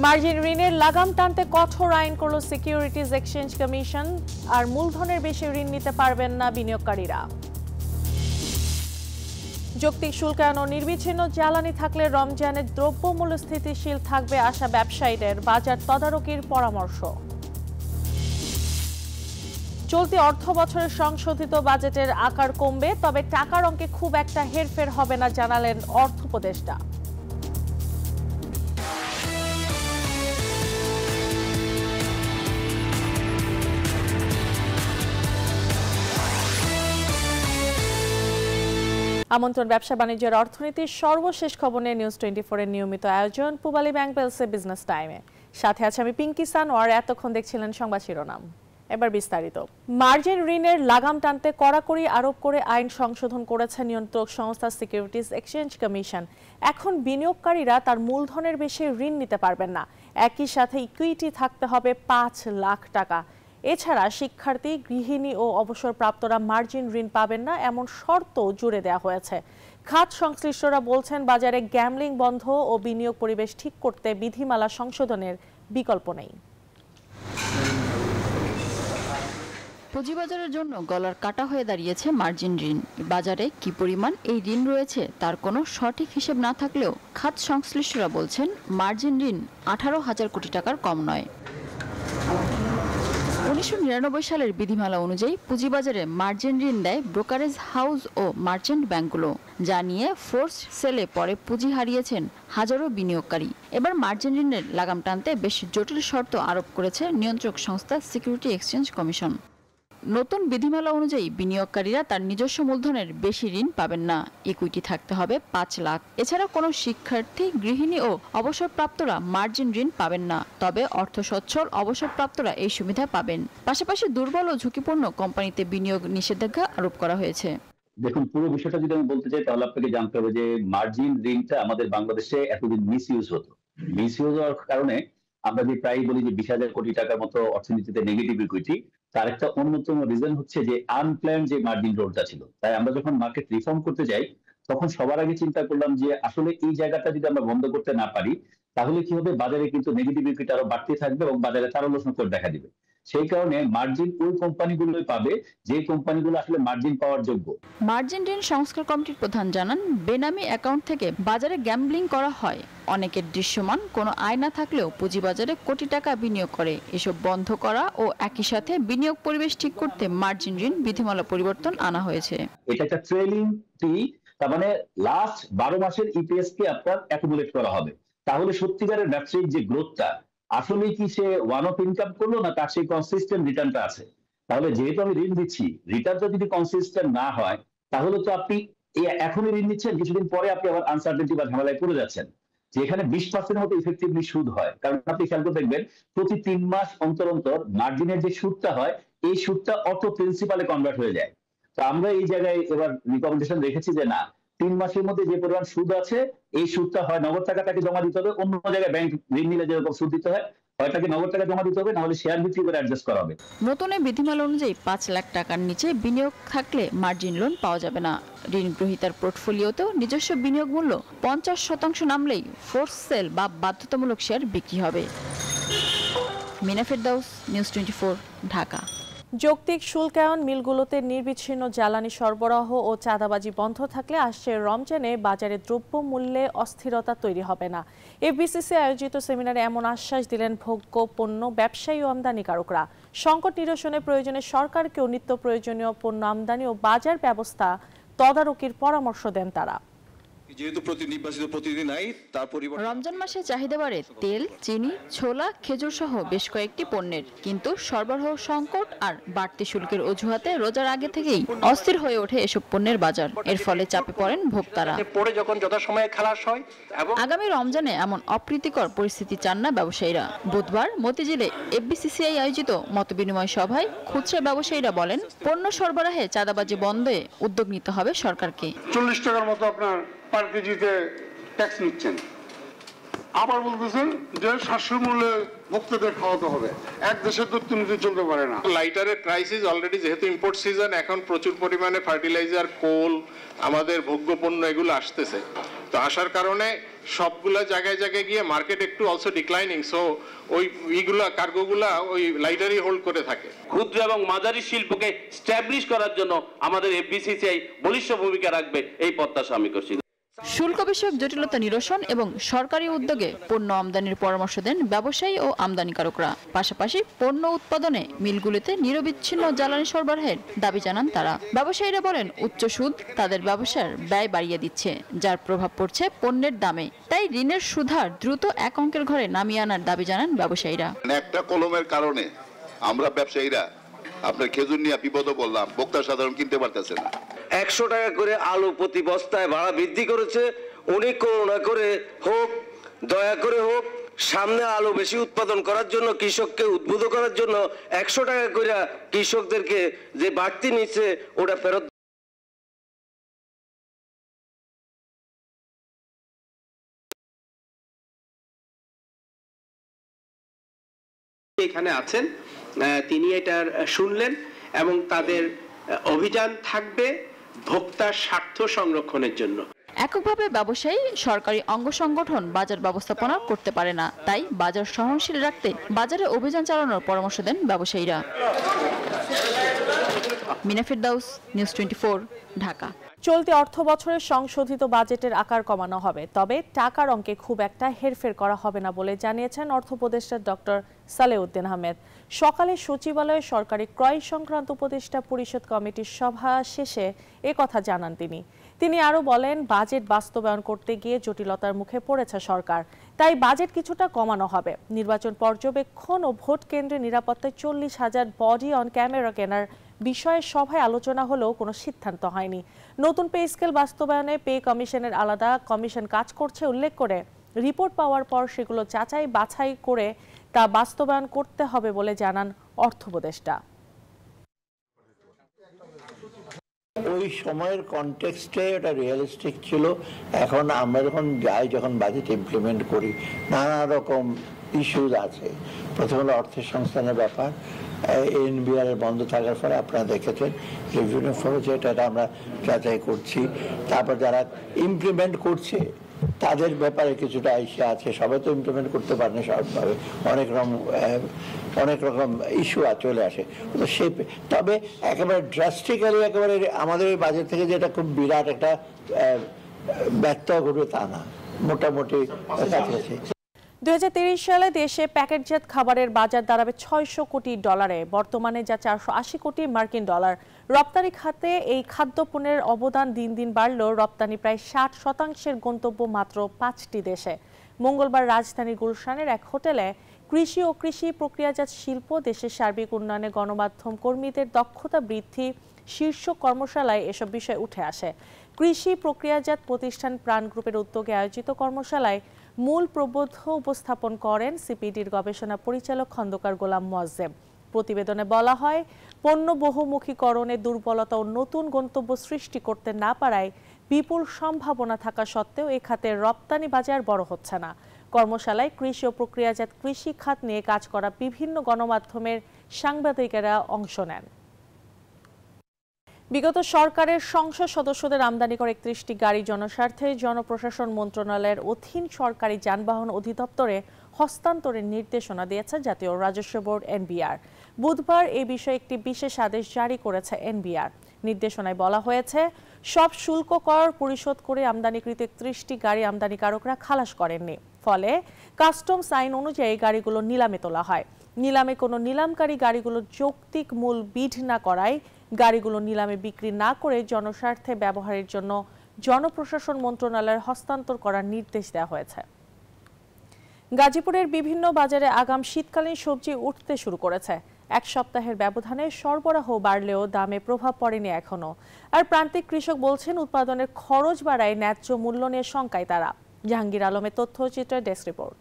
Margin ঋণের লাগাম টানতে কঠোর আইন করল সিকিউরিটিজ এক্সচেঞ্জ কমিশন। আর মূলধনের বেশি ঋণ নিতে পারবেন না বিনিয়োগকারীরা। যৌক্তিক শুল্কায়ন ও নির্বিচ্ছিন্ন জ্বালানি থাকলে রমজানের দ্রব্যমূল্য স্থিতিশীল থাকবে আশা ব্যবসায়ীদের, বাজার তদারকির পরামর্শ। চলতি অর্থ বছরের সংশোধিত বাজেটের আকার কমবে, তবে টাকার অঙ্কে খুব একটা হেরফের হবে না জানালেন অর্থ উপদেষ্টা। আমন্ত্রণ ব্যবসা বাণিজ্যের অর্থনীতির সর্বশেষ খবর নিয়ে নিউজ 24 এর নিয়মিত আয়োজন পূবালী ব্যাংক পেলসে বিজনেস টাইমে। সাথে আছে আমি পিঙ্কি সানোয়ার। এতক্ষণ দেখছিলেন সংবাদ শিরোনাম, এবার বিস্তারিত। মার্জিন ঋণের লাগাম টানতে কড়াকড়ি আরোপ করে আইন সংশোধন করেছে নিয়ন্ত্রক সংস্থা সিকিউরিটিজ এক্সচেঞ্জ কমিশন। এখন বিনিয়োগকারীরা তার মূলধনের বেশি ঋণ নিতে পারবেন না, একই সাথে ইকুইটি থাকতে হবে 5 লাখ টাকা। এছাড়া শিক্ষার্থী, গৃহিণী ও অবসরপ্রাপ্তরা মার্জিন ঋণ পাবেন না এমন শর্ত জুড়ে দেওয়া হয়েছে। খাত সংশ্লিষ্টরা বলছেন, বাজারে গ্যামলিং বন্ধ ও বিনিয়োগ পরিবেশ ঠিক করতে বিধিমালা সংশোধনের বিকল্প নেই। পুঁজিবাজারের জন্য গলার কাটা হয়ে দাঁড়িয়েছে মার্জিন ঋণ। বাজারে কি পরিমাণ এই ঋণ রয়েছে তার কোনো সঠিক হিসেব না থাকলেও খাত সংশ্লিষ্টরা বলছেন, মার্জিন ঋণ 18,000 কোটি টাকার কম নয়। 1999 সালের বিধিমালা অনুযায়ী পুঁজিবাজারে মার্জিন ঋণ দেয় ব্রোকারেজ হাউস ও মার্চেন্ট ব্যাংকগুলো, যা নিয়ে ফোর্স সেলে পরে পুঁজি হারিয়েছেন হাজারো বিনিয়োগকারী। এবার মার্জিন ঋণের লাগাম টানতে বেশ জটিল শর্ত আরোপ করেছে নিয়ন্ত্রক সংস্থা সিকিউরিটি এক্সচেঞ্জ কমিশন। নতুন বিধিমালা অনুযায়ী বিনিয়োগকারীরা তার নিজস্ব মূলধনের বেশি ঋণ পাবেন না, ইকুইটি থাকতে হবে 5 লাখ। এছাড়া কোনো শিক্ষার্থী, গৃহিণী ও অবসরপ্রাপ্তরা মার্জিন ঋণ পাবেন না, তবে অর্থ সচ্ছল অবসরপ্রাপ্তরা এই সুবিধা পাবেন। পাশাপাশি দুর্বল ও ঝুঁকিপূর্ণ কোম্পানিতে বিনিয়োগ নিষেধাজ্ঞা আরোপ করা হয়েছে। দেখুন, পুরো বিষয়টা যদি আমি বলতে চাই তাহলে আপনাকে জানতে হবে যে মার্জিন ঋণটা আমাদের বাংলাদেশে এতদিন মিসইউজ হতো। মিসইউজ হওয়ার কারণে আমরা যে প্রায় বলি যে 20,000 কোটি টাকার মতো অর্থনীতিতে নেগেটিভ ইকুইটি, তার একটা অন্যতম রিজন হচ্ছে যে আনপ্ল্যান্ড যে মার্জিন রোলটা ছিল। তাই আমরা যখন মার্কেট রিফর্ম করতে যাই তখন সবার আগে চিন্তা করলাম যে আসলে এই জায়গাটা যদি আমরা বন্ধ করতে না পারি তাহলে কি হবে, বাজারে কিন্তু নেগেটিভ ইকুইটি আরো বাড়তে থাকবে এবং বাজারে তারল্য সংকট দেখা দিবে। সেই কারণে মার্জিন ওই কোম্পানিগুলোই পাবে যে কোম্পানিগুলো আসলে মার্জিন পাওয়ার যোগ্য। মার্জিন ঋণ সংস্কার কমিটির প্রধান জানান, বেনামি অ্যাকাউন্ট থেকে বাজারে গ্যাম্বলিং করা হয়। অনেকের দৃশ্যমান কোনো আয় না থাকলেও পুঁজিবাজারে কোটি টাকা বিনিয়োগ করে। এসব বন্ধ করা ও একই সাথে বিনিয়োগ পরিবেশ ঠিক করতে মার্জিন ঋণ বিধিমালা পরিবর্তন আনা হয়েছে। এটা একটা ট্রেলিং টি, তার মানে লাস্ট 12 মাসের ইপিএস কে আপনার অ্যাকুমুলেট করা হবে। তাহলে সত্যিকারের ব্যবসায়িক যে গ্রোথটা আসলে কি সে ওয়ান অফ ইনকাম করলো না তার সেই কনসিস্টেন্ট রিটার্নটা আছে। তাহলে যেহেতু আমি ঋণ দিচ্ছি, রিটার্নটা যদি কনসিস্টেন্ট না হয় তাহলে তো আপনি এখনই ঋণ নিচ্ছেন, কিছুদিন পরে আপনি আবার আনসার্টেনটি বা ঝামেলায় পড়ে যাচ্ছেন। যেখানে 20% মতো ইফেক্টিভলি সুদ হয়, কারণ আপনি খেয়াল করে দেখবেন প্রতি 3 মাস অন্তর অন্তর মার্জিনের যে সুদটা হয় এই সুদটা অটো প্রিন্সিপালে কনভার্ট হয়ে যায়। তো আমরা এই জায়গায় এবার রিকমেন্ডেশন রেখেছি যে না, 3 মাসের মধ্যে যে পরিমাণ সুদ আছে এই সুদটা হয় নগদ টাকা তাকে জমা দিতে হবে, অন্য জায়গায় ব্যাংক ঋণ নিলে যেরকম সুদ দিতে হয় হয় তাকে নগদ টাকা জমা দিতে হবে, নাহলে শেয়ার বিক্রি করে অ্যাডজাস্ট করা হবে। নতুন এই বিধিমালা অনুযায়ী 5 লাখ টাকার নিচে বিনিয়োগ থাকলে মার্জিন লোন পাওয়া যাবে না। ঋণ গ্রহীতার পোর্টফোলিওতেও নিজস্ব বিনিয়োগ মূল্য 50% নামলেই ফোর্স সেল বা বাধ্যতামূলক শেয়ার বিক্রি হবে। মিনা ফেরদাউস, নিউজ 24, ঢাকা। যৌক্তিক শুল্কায়ন, মিলগুলোতে নির্বিচ্ছিন্ন জ্বালানি সরবরাহ ও চাঁদাবাজি বন্ধ থাকলে আসছে রমজানে বাজারে দ্রব্য মূল্যে অস্থিরতা তৈরি হবে না। এফবিসিসি আয়োজিত সেমিনারে এমন আশ্বাস দিলেন ভোগ্য পণ্য ব্যবসায়ী ও আমদানিকারকরা। সংকট নিরসনে প্রয়োজনে সরকারকেও নিত্য প্রয়োজনীয় পণ্য আমদানি ও বাজার ব্যবস্থা তদারকির পরামর্শ দেন তারা। রমজান মাসে চাহিদা বাড়ে তেল, চিনি, ছোলা, খেজুর সহ বেশ কয়েকটি পণ্যের, কিন্তু সরবরাহ সংকট আর বাড়তি শুল্কের অজুহাতে রোজার আগে থেকেই অস্থির হয়ে ওঠে এসব পণ্যের বাজার। এর ফলে চাপে পড়েন ভোক্তারা। আগামী রমজানে এমন অপ্রীতিকর পরিস্থিতি চান না ব্যবসায়ীরা। বুধবার মতিঝিলে এফবিসিসিআই আয়োজিত মতবিনিময় সভায় খুচরা ব্যবসায়ীরা বলেন, পণ্য সরবরাহে চাঁদাবাজি বন্ধে উদ্যোগ নিতে হবে সরকারকে। 40 টাকার মতো আপনার পার কেজিতে ট্যাক্স নিচ্ছেন, আবার বলতেছেন যে সাশ্রয় মূল্যে ভোক্তাদের খাওয়াতে হবে। এক দেশের তো অর্থনীতি চলতে পারে না। লাইটারের ক্রাইসিস অলরেডি, যেহেতু ইম্পোর্ট সিজন, এখন প্রচুর পরিমাণে ফার্টিলাইজার, কোল, আমাদের ভোগ্যপণ্য এগুলো আসতেছে। তো আসার কারণে সবগুলা জায়গায় জায়গায় গিয়ে মার্কেট একটু অলসো ডিক্লাইনিং, সো ওই এইগুলা কার্গোগুলা ওই লাইটারই হোল্ড করে থাকে। ক্ষুদ্র এবং মাঝারি শিল্পকে স্ট্যাবলিশ করার জন্য আমাদের এফবিসিসিআই বলিষ্ঠ ভূমিকা রাখবে, এই প্রত্যাশা আমি করছি। শুল্ক বিষয়ক জটিলতা নিরসন এবং সরকারি উদ্যোগে পণ্য আমদানির পরামর্শ দেন ব্যবসায়ী ও আমদানিকারকরা। পাশাপাশি পণ্য উৎপাদনে মিলগুলিতে নিরবিচ্ছিন্ন জ্বালানি সরবরাহের দাবি জানান তারা। ব্যবসায়ীরা বলেন উচ্চ সুদ তাদের ব্যবসার ব্যয় বাড়িয়ে দিচ্ছে, যার প্রভাব পড়ছে পণ্যের দামে। তাই ঋণের সুদহার দ্রুত এক অঙ্কের ঘরে নামিয়ে আনার দাবি জানান ব্যবসায়ীরা। একটা কলমের কারণে আমরা ব্যবসায়ীরা আপনার খেজুর নিয়ে বিপদে পড়লাম, ভোক্তা সাধারণ কিনতে পারতেছে না। 100 টাকা করে আলু প্রতি বস্তায় ভাড়া বৃদ্ধি করেছে। উনি করুণা করে হোক, দয়া করে হোক, সামনে আলু বেশি উৎপাদন করার জন্য, কৃষককে উদ্বুদ্ধ করার জন্য 100 টাকা করে কৃষকদেরকে যে বাড়তি নিচ্ছে ওটা ফেরত। এখানে আছেন, তিনি এটা শুনলেন এবং তাদের অভিযান থাকবে ভোক্তার স্বার্থ সংরক্ষণের জন্য। এককভাবে ব্যবসায়ী সরকারি অঙ্গ সংগঠন বাজার ব্যবস্থাপনা করতে পারে না, তাই বাজার সহনশীল রাখতে বাজারে অভিযান চালানোর পরামর্শ দেন ব্যবসায়ীরা। মিনা ফেরদাউস, নিউজ 24, ঢাকা। চলতি অর্থ বছরের সংশোধিত বাজেটের আকার কমানো হবে, তবে টাকার অঙ্কে খুব একটা হেরফের করা হবে না বলে জানিয়েছেন অর্থ উপদেষ্টা ডক্টর সালেউদ্দিন আহমেদ। সকালে সচিবালয়ে সরকারি ক্রয় সংক্রান্ত উপদেষ্টা পরিষদ কমিটির সভা শেষে কথা জানান তিনি আরও বলেন, বাজেট বাস্তবায়ন করতে গিয়ে জটিলতার মুখে পড়েছে সরকার, তাই বাজেট কিছুটা কমানো হবে। নির্বাচন পর্যবেক্ষণ ও ভোট কেন্দ্রে নিরাপত্তায় 40,000 বডি অন ক্যামেরা কেনার বিষয়ে সভায় আলোচনা হলেও কোনো সিদ্ধান্ত হয়নি। নতুন পে স্কেল বাস্তবায়নে পে কমিশনের আলাদা কমিশন কাজ করছে উল্লেখ করে রিপোর্ট পাওয়ার পর সেগুলো যাচাই বাছাই করে তা বাস্তবায়ন করতে হবে বলে জানান অর্থ উপদেষ্টা। ওই সময়ের কনটেক্সটে এটা রিয়েলিস্টিক ছিল। এখন আমরা যখন বাজেট ইমপ্লিমেন্ট করি, নানা রকম ইস্যুজ আছে। প্রথম হলো অর্থের সংস্থানের ব্যাপার। এনবিআর বন্ধ থাকার ফলে আপনারা দেখেছেন রেভিনিউ খরচে এটা আমরা যাচাই করছি। তারপর যারা ইমপ্লিমেন্ট করছে তাদের ব্যাপারে কিছুটা ইস্যু আছে। সবাই তো ইমপ্লিমেন্ট করতে পারে না সবভাবে, অনেক রকম ইস্যু চলে আসে। তবে একেবারে ড্রাস্টিক্যালি একেবারে আমাদের এই বাজেট থেকে যেটা খুব বিরাট একটা ব্যত্যয় ঘটবে তা না, মোটামুটি কাছাকাছি। 2023 সালে দেশে প্যাকেটজাত খাবারের বাজার দাঁড়াবে $600 কোটি, বর্তমানে যা $480 কোটি মার্কিন ডলার। রপ্তানি খাতে এই খাদ্যপণ্যের অবদান দিন দিন বাড়লেও রপ্তানি প্রায় 60% গন্তব্য মাত্র 5টি দেশে। মঙ্গলবার রাজধানীর গুলশানের এক হোটেলে কৃষি ও কৃষি প্রক্রিয়াজাত শিল্প দেশের সার্বিক উন্নয়নে গণমাধ্যম কর্মীদের দক্ষতা বৃদ্ধি শীর্ষক কর্মশালায় এসব বিষয় উঠে আসে। কৃষি প্রক্রিয়াজাত প্রতিষ্ঠান প্রাণ গ্রুপের উদ্যোগে আয়োজিত কর্মশালায় মূল প্রবন্ধ উপস্থাপন করেন সিপিডির গবেষণা পরিচালক খন্দকার গোলাম মোয়াজ্জেম। প্রতিবেদনে বলা হয়, পণ্য বহুমুখীকরণে দুর্বলতা ও নতুন গন্তব্য সৃষ্টি করতে না পারায় বিপুল সম্ভাবনা থাকা সত্ত্বেও এ খাতের রপ্তানি বাজার বড় হচ্ছে না। কর্মশালায় কৃষি ও প্রক্রিয়াজাত কৃষি খাত নিয়ে কাজ করা বিভিন্ন গণমাধ্যমের সাংবাদিকেরা অংশ নেন। বিগত সরকারের সংসদ সদস্যদের আমদানি করে 31টি গাড়ি জনস্বার্থে জনপ্রশাসন মন্ত্রণালয়ের অধীন সরকারি যানবাহন অধিদপ্তরে হস্তান্তরের নির্দেশনা দিয়েছে জাতীয় রাজস্ব বোর্ড এনবিআর। বুধবার এ বিষয়ে একটি বিশেষ আদেশ জারি করেছে এনবিআর। নির্দেশনায় বলা হয়েছে, সব শুল্ক কর পরিশোধ করে আমদানিকৃত 31টি গাড়ি আমদানিকারকরা খালাস করেননি। ফলে কাস্টমস আইন অনুযায়ী গাড়িগুলো নিলামে তোলা হয়। নিলামে কোনো নিলামকারী গাড়িগুলো যৌক্তিক মূল বিড না করায় গাড়িগুলো নিলামে বিক্রি না করে জনস্বার্থে ব্যবহারের জন্য জনপ্রশাসন মন্ত্রণালয়ের হস্তান্তর করার নির্দেশ দেওয়া হয়েছে। গাজীপুরের বিভিন্ন বাজারে আগাম শীতকালীন সবজি উঠতে শুরু করেছে। এক সপ্তাহের ব্যবধানে সরবরাহ বাড়লেও দামে প্রভাব পড়েনি এখনো। আর প্রান্তিক কৃষক বলছেন, উৎপাদনের খরচ বাড়ায় ন্যায্য মূল্য নিয়ে শঙ্কায় তারা। জাহাঙ্গীর আলমের তথ্যচিত্র, ডেস্ক রিপোর্ট।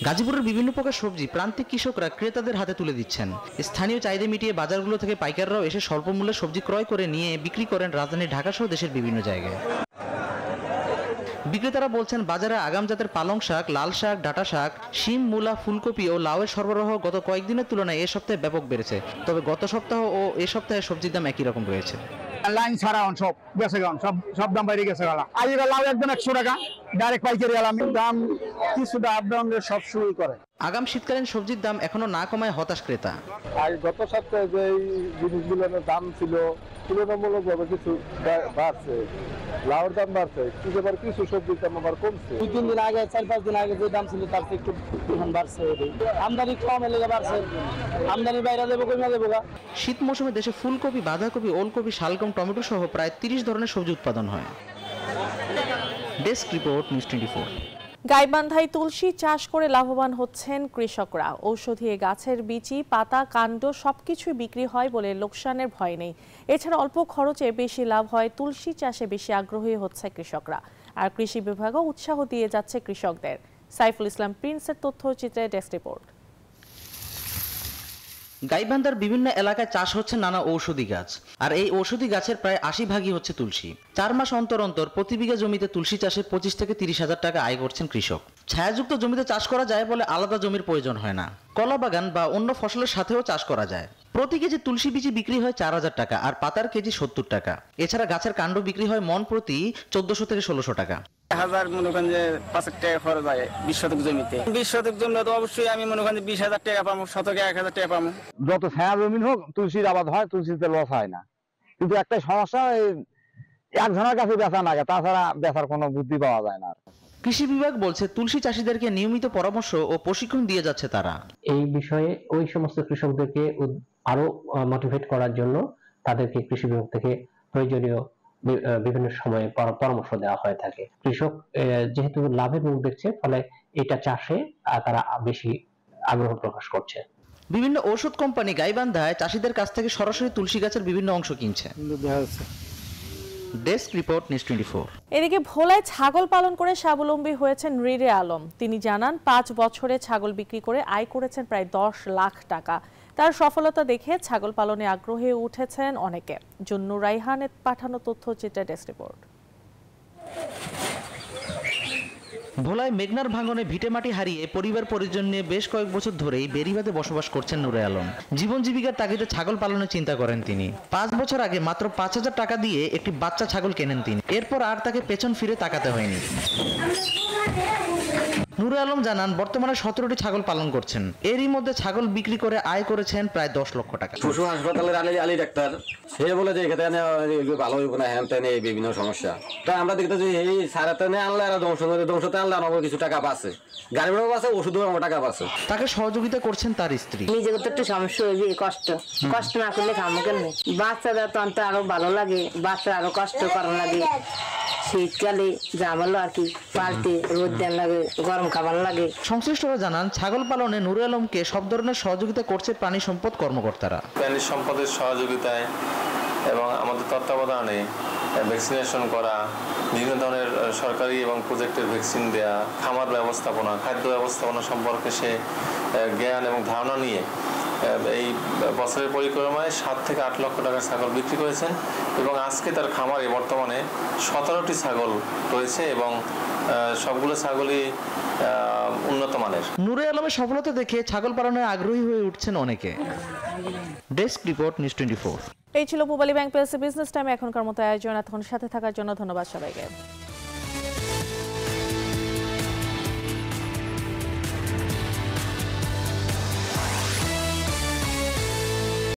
গাজীপুরের বিভিন্ন প্রকার সবজি প্রান্তিক কৃষকরা ক্রেতাদের হাতে তুলে দিচ্ছেন। স্থানীয় চাহিদা মিটিয়ে বাজারগুলো থেকে পাইকাররাও এসে স্বল্প মূল্যে সবজি ক্রয় করে নিয়ে বিক্রি করেন রাজধানী ঢাকা সহ দেশের বিভিন্ন জায়গায়। বিক্রেতারা বলছেন বাজারে আগাম জাতের পালং শাক, লাল শাক, ডাঁটা শাক, শিম, মূলা, ফুলকপি ও লাউয়ের সরবরাহ গত কয়েকদিনের তুলনায় এ সপ্তাহে ব্যাপক বেড়েছে। তবে গত সপ্তাহ ও এ সপ্তাহে সবজির দাম একই রকম রয়েছে। লাইন ছাড়া সব বেঁচে গেলাম, সব দাম বাইরে গেছে গেলাম। আজকে লাউ একদম 100 টাকা ডাইরেক্ট পাইকারি গেলাম, দাম কিছুটা আপ ডাউন সব শুরু করে। আগাম শীতকালীন সবজির দাম এখনো না কমায় হতাশ ক্রেতা। আর গত সপ্তাহে যে জিনিসগুলোর দাম ছিল তুলনামূলকভাবে কিছু বাড়ছে, লাউর দাম বাড়ছে, কিছু সবজির দাম আবার কমছে। 2-3 দিন আগে 4-5 দিন আগে যে দাম ছিল তার থেকে একটু বাড়ছে। আমদানি কম এলে বাড়ছে, আমদানি বাইরে দেবো কমে দেবো। শীত মৌসুমে দেশে ফুলকপি, বাঁধাকপি, ওলকপি, শালগম, টমেটো সহ প্রায় 30 ধরনের সবজি উৎপাদন হয়। Desk report, news 24। গাইবান্ধায় তুলসী চাষ করে লাভবান হচ্ছেন কৃষকরা। ঔষধি গাছের বীচি, পাতা, কাণ্ড সবকিছুই বিক্রি হয় বলে লোকসানের ভয় নেই। এছাড়া অল্প খরচে বেশি লাভ হয়, তুলসী চাষে বেশি আগ্রহী হচ্ছে কৃষকরা। আর কৃষি বিভাগও উৎসাহ দিয়ে যাচ্ছে কৃষকদের। Saiful Islam প্রিন্সের তথ্যচিত্রে desk report. গাইবান্ধার বিভিন্ন এলাকায় চাষ হচ্ছে নানা ঔষধি গাছ, আর এই ঔষধি গাছের প্রায় 80 ভাগই হচ্ছে তুলসী। 4 মাস অন্তর অন্তর প্রতি বিঘা জমিতে তুলসী চাষে 25 থেকে 30 হাজার টাকা আয় করছেন কৃষক। ছায়াযুক্ত জমিতে চাষ করা যায় বলে আলাদা জমির প্রয়োজন হয় না। কলা বাগান বা অন্য ফসলের সাথেও চাষ করা যায়। প্রতি কেজি তুলসী বীজি বিক্রি হয় 4000 টাকা, আর পাতার কেজি 70 টাকা। এছাড়া গাছের কাণ্ড বিক্রি হয় মন প্রতি 1400 থেকে 1600 টাকা। 1000 মনে করেন যে 5 টাকা খরচ হয় 20 শতক জমিতে। 20 শতক জমি তো অবশ্যই আমি মনে করেন 20,000 টাকা পাবো, শতকে 1000 টাকা পাবো। যত ছায়া জমিন হোক তুলসীর আবাদ হয়, তুলসীতে লস হয় না। কিন্তু একটা সমস্যা, একজনের কাছে বেচা না, তাছাড়া বেচার কোনো বুদ্ধি পাওয়া যায় না। কৃষি বিভাগ বলছে তুলসী চাষীদেরকে নিয়মিত পরামর্শ ও প্রশিক্ষণ দিয়ে যাচ্ছে তারা। এই বিষয়ে ওই সমস্ত কৃষকদেরকে আরো মোটিভেট করার জন্য তাদেরকে কৃষি বিভাগ থেকে প্রয়োজনীয় বিভিন্ন সময়ে পরামর্শ দেওয়া হয়ে থাকে। কৃষক যেহেতু লাভের মুখ দেখছে, ফলে এটা চাষে তারা বেশি আগ্রহ প্রকাশ করছে। বিভিন্ন ওষুধ কোম্পানি গাইবান্ধায় চাষীদের কাছ থেকে সরাসরি তুলসী গাছের বিভিন্ন অংশ কিনছে। Desk report, news 24। এদিকে ভোলায় ছাগল পালন করে স্বাবলম্বী হয়েছেন রিরে আলম। তিনি জানান 5 বছরে ছাগল বিক্রি করে আয় করেছেন প্রায় 10 লাখ টাকা। তার সফলতা দেখে ছাগল পালনে আগ্রহী উঠেছেন অনেকে। জুন্নু রাইহানের পাঠানো তথ্যচিত্রে ডেস্ক রিপোর্ট। ভোলায় মেঘনার ভাঙনে ভিটেমাটি হারিয়ে পরিবার পরিজন নিয়ে বেশ কয়েক বছর ধরেই বেড়িবাঁধে বসবাস করছেন নুরে আলম। জীবন জীবিকার তাগিদে ছাগল পালনের চিন্তা করেন তিনি। 5 বছর আগে মাত্র 5000 টাকা দিয়ে একটি বাচ্চা ছাগল কেনেন তিনি। এরপর আর তাকে পেছন ফিরে তাকাতে হয়নি। নুরে আলম জানান বর্তমানে 17টি ছাগল পালন করছেন। এরই মধ্যে ছাগল বিক্রি করে আয় করেছেন প্রায় 10 লক্ষ টাকা। পশু হাসপাতালের আলী ডাক্তার সে বলে যে এখানে ভালো হইব না, হ্যান ত্যান এই বিভিন্ন সমস্যা। তাই আমরা দেখতেছি এই সারাতে আনলে আর ধ্বংসতে আনলে আমার কিছু টাকা পাচ্ছে, গাড়ি ভাড়াও পাচ্ছে, ওষুধও আমার টাকা পাচ্ছে। তাকে সহযোগিতা করছেন তার স্ত্রী। নিজে তো একটু সমস্যা হয়ে যায়, কষ্ট না করলে খামো কেন? বাচ্চাদের তো আরো ভালো লাগে, বাচ্চা আরো কষ্ট করার লাগে। শীতকালে জামালো আর কি পাল্টে রোদ দেন লাগে, গরম খাবার লাগে। সংশ্লিষ্টরা জানান ছাগল পালনে নুরে আলমকে সব ধরনের সহযোগিতা করছে প্রাণী সম্পদ কর্মকর্তারা। প্রাণী সম্পদের সহযোগিতায় এবং আমাদের তত্ত্বাবধানে ভ্যাকসিনেশন করা, বিভিন্ন ধরনের সরকারি এবং প্রজেক্টের ভ্যাকসিন দেয়া, খামার ব্যবস্থাপনা, খাদ্য ব্যবস্থাপনা সম্পর্কে সে জ্ঞান এবং ধারণা নিয়ে এই বছরের পরিক্রমায় 7 থেকে 8 লক্ষ টাকার ছাগল বিক্রি করেছেন এবং আজকে তার খামারে বর্তমানে 17টি ছাগল রয়েছে এবং সবগুলো ছাগলই উন্নত মানের। নুরে আলমের সফলতা দেখে ছাগল পালনে আগ্রহী হয়ে উঠছেন অনেকে। Desk report, news 24। এই ছিল পূবালী ব্যাংক প্লাসে বিজনেস টাইম এখনকার মতো আয়োজন। এতক্ষণ সাথে থাকার জন্য ধন্যবাদ সবাইকে।